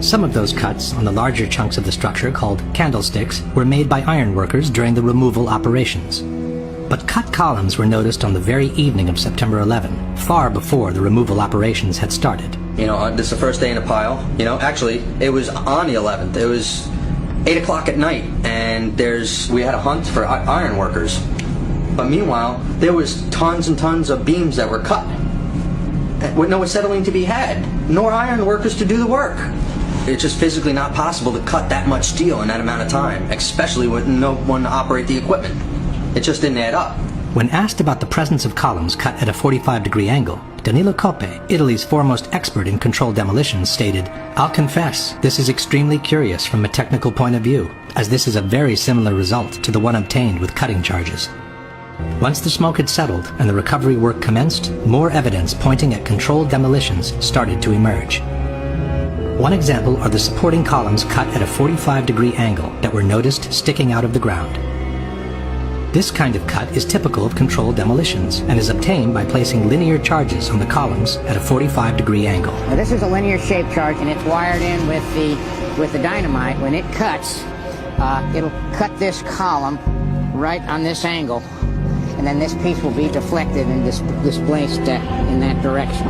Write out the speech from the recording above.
Some of those cuts on the larger chunks of the structure, called candlesticks, were made by ironworkers during the removal operations. But cut columns were noticed on the very evening of September 11, far before the removal operations had started. This is the first day in the pile. Actually, it was on the 11th. It was 8 o'clock at night, and we had a hunt for iron workers. But meanwhile, there was tons and tons of beams that were cut, with no acetylene to be had, nor iron workers to do the work. It's just physically not possible to cut that much steel in that amount of time, especially with no one to operate the equipment. It just didn't add up. When asked about the presence of columns cut at a 45-degree angle, Danilo Coppe, Italy's foremost expert in controlled demolitions, stated, "I'll confess, this is extremely curious from a technical point of view, as this is a very similar result to the one obtained with cutting charges." Once the smoke had settled and the recovery work commenced, more evidence pointing at controlled demolitions started to emerge. One example are the supporting columns cut at a 45-degree angle that were noticed sticking out of the ground. This kind of cut is typical of controlled demolitions and is obtained by placing linear charges on the columns at a 45-degree angle. Now this is a linear shape charge, and it's wired in with the dynamite. When it cuts, it'll cut this column right on this angle, and then this piece will be deflected and displaced in that direction.